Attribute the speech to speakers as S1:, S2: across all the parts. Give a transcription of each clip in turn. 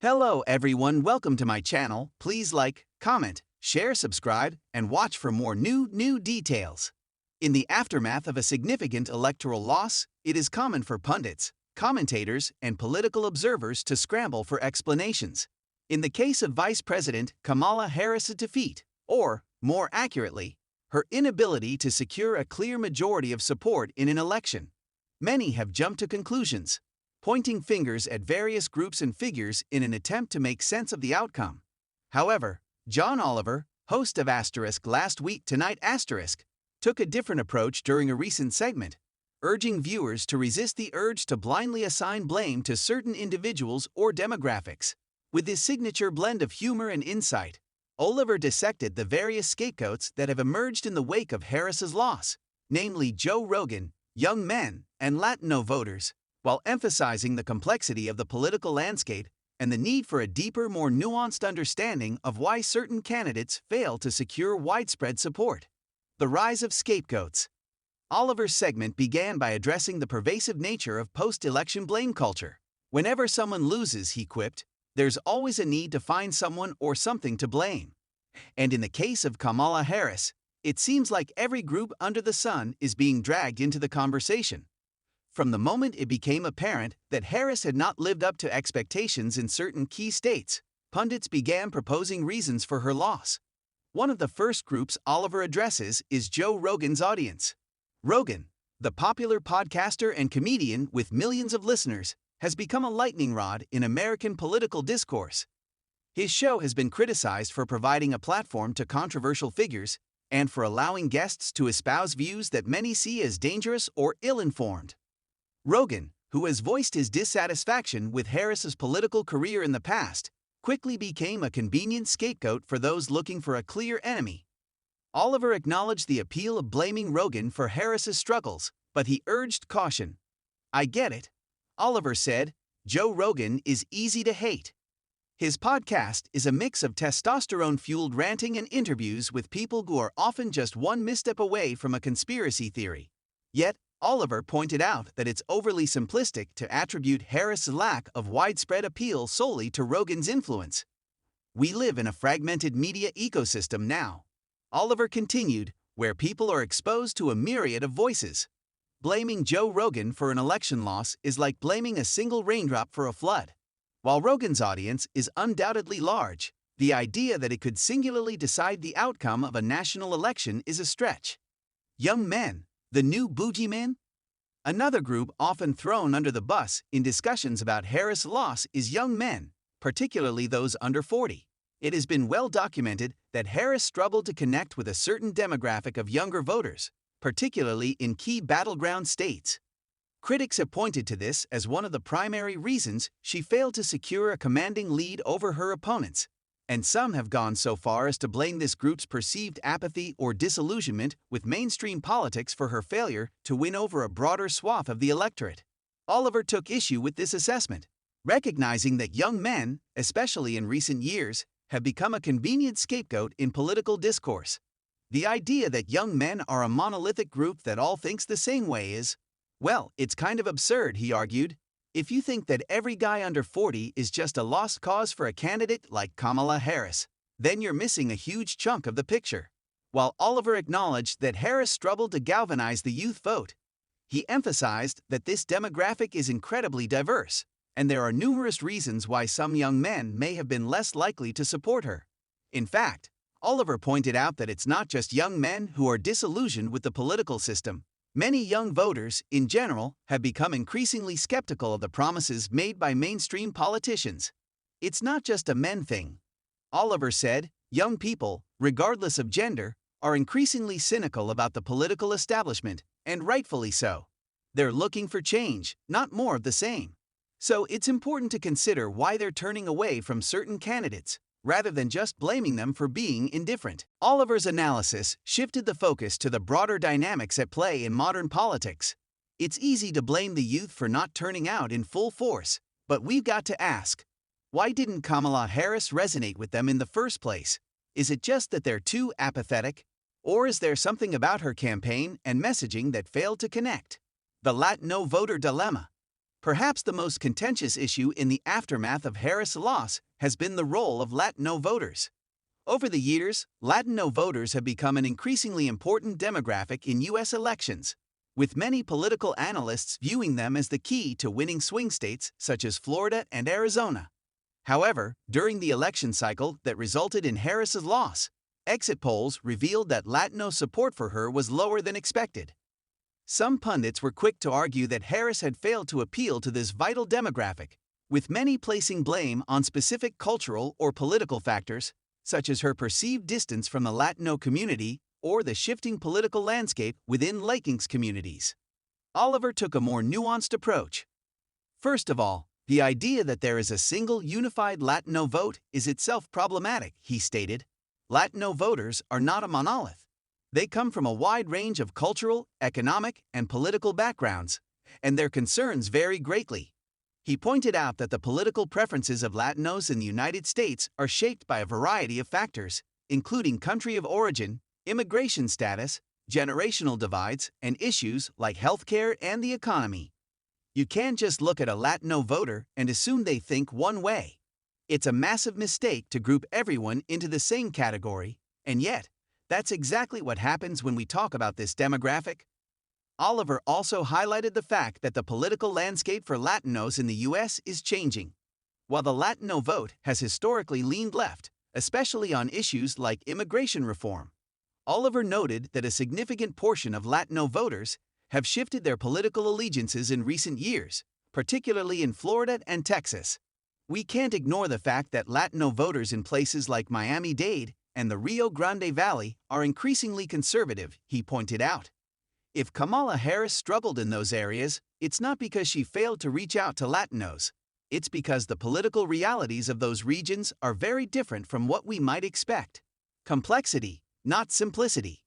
S1: Hello everyone, welcome to my channel. Please like, comment, share, subscribe, and watch for more new details. In the aftermath of a significant electoral loss, it is common for pundits, commentators, and political observers to scramble for explanations. In the case of Vice President Kamala Harris's defeat, or, more accurately, her inability to secure a clear majority of support in an election, many have jumped to conclusions, pointing fingers at various groups and figures in an attempt to make sense of the outcome. However, John Oliver, host of Last Week Tonight took a different approach during a recent segment, urging viewers to resist the urge to blindly assign blame to certain individuals or demographics. With his signature blend of humor and insight, Oliver dissected the various scapegoats that have emerged in the wake of Harris's loss, namely Joe Rogan, young men, and Latino voters, while emphasizing the complexity of the political landscape and the need for a deeper, more nuanced understanding of why certain candidates fail to secure widespread support. The rise of scapegoats. Oliver's segment began by addressing the pervasive nature of post-election blame culture. Whenever someone loses, he quipped, there's always a need to find someone or something to blame. And in the case of Kamala Harris, it seems like every group under the sun is being dragged into the conversation. From the moment it became apparent that Harris had not lived up to expectations in certain key states, pundits began proposing reasons for her loss. One of the first groups Oliver addresses is Joe Rogan's audience. Rogan, the popular podcaster and comedian with millions of listeners, has become a lightning rod in American political discourse. His show has been criticized for providing a platform to controversial figures and for allowing guests to espouse views that many see as dangerous or ill-informed. Rogan, who has voiced his dissatisfaction with Harris's political career in the past, quickly became a convenient scapegoat for those looking for a clear enemy. Oliver acknowledged the appeal of blaming Rogan for Harris's struggles, but he urged caution. "I get it," Oliver said, "Joe Rogan is easy to hate. His podcast is a mix of testosterone-fueled ranting and interviews with people who are often just one misstep away from a conspiracy theory." Yet, Oliver pointed out that it's overly simplistic to attribute Harris's lack of widespread appeal solely to Rogan's influence. "We live in a fragmented media ecosystem now," Oliver continued, "where people are exposed to a myriad of voices. Blaming Joe Rogan for an election loss is like blaming a single raindrop for a flood. While Rogan's audience is undoubtedly large, the idea that it could singularly decide the outcome of a national election is a stretch." Young men, the new boogeyman? Another group often thrown under the bus in discussions about Harris' loss is young men, particularly those under 40. It has been well documented that Harris struggled to connect with a certain demographic of younger voters, particularly in key battleground states. Critics have pointed to this as one of the primary reasons she failed to secure a commanding lead over her opponents, and some have gone so far as to blame this group's perceived apathy or disillusionment with mainstream politics for her failure to win over a broader swath of the electorate. Oliver took issue with this assessment, recognizing that young men, especially in recent years, have become a convenient scapegoat in political discourse. The idea that young men are a monolithic group that all thinks the same way is, well, it's kind of absurd, he argued. If you think that every guy under 40 is just a lost cause for a candidate like Kamala Harris, then you're missing a huge chunk of the picture. While Oliver acknowledged that Harris struggled to galvanize the youth vote, he emphasized that this demographic is incredibly diverse, and there are numerous reasons why some young men may have been less likely to support her. In fact, Oliver pointed out that it's not just young men who are disillusioned with the political system. Many young voters, in general, have become increasingly skeptical of the promises made by mainstream politicians. It's not just a men thing. Oliver said, young people, regardless of gender, are increasingly cynical about the political establishment, and rightfully so. They're looking for change, not more of the same. So it's important to consider why they're turning away from certain candidates, rather than just blaming them for being indifferent. Oliver's analysis shifted the focus to the broader dynamics at play in modern politics. It's easy to blame the youth for not turning out in full force, but we've got to ask, why didn't Kamala Harris resonate with them in the first place? Is it just that they're too apathetic? Or is there something about her campaign and messaging that failed to connect? The Latino voter dilemma. Perhaps the most contentious issue in the aftermath of Harris' loss has been the role of Latino voters. Over the years, Latino voters have become an increasingly important demographic in U.S. elections, with many political analysts viewing them as the key to winning swing states such as Florida and Arizona. However, during the election cycle that resulted in Harris's loss, exit polls revealed that Latino support for her was lower than expected. Some pundits were quick to argue that Harris had failed to appeal to this vital demographic, with many placing blame on specific cultural or political factors, such as her perceived distance from the Latino community or the shifting political landscape within Latinx communities. Oliver took a more nuanced approach. First of all, the idea that there is a single unified Latino vote is itself problematic, he stated. Latino voters are not a monolith. They come from a wide range of cultural, economic, and political backgrounds, and their concerns vary greatly. He pointed out that the political preferences of Latinos in the United States are shaped by a variety of factors, including country of origin, immigration status, generational divides, and issues like healthcare and the economy. You can't just look at a Latino voter and assume they think one way. It's a massive mistake to group everyone into the same category, and yet, that's exactly what happens when we talk about this demographic. Oliver also highlighted the fact that the political landscape for Latinos in the U.S. is changing. While the Latino vote has historically leaned left, especially on issues like immigration reform, Oliver noted that a significant portion of Latino voters have shifted their political allegiances in recent years, particularly in Florida and Texas. We can't ignore the fact that Latino voters in places like Miami-Dade and the Rio Grande Valley are increasingly conservative, he pointed out. If Kamala Harris struggled in those areas, it's not because she failed to reach out to Latinos. It's because the political realities of those regions are very different from what we might expect. Complexity, not simplicity.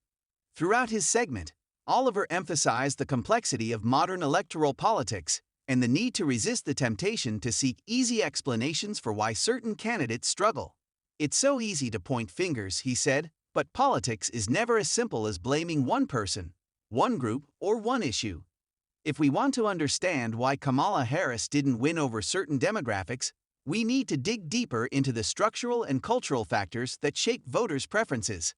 S1: Throughout his segment, Oliver emphasized the complexity of modern electoral politics and the need to resist the temptation to seek easy explanations for why certain candidates struggle. It's so easy to point fingers, he said, but politics is never as simple as blaming one person, one group, or one issue. If we want to understand why Kamala Harris didn't win over certain demographics, we need to dig deeper into the structural and cultural factors that shape voters' preferences.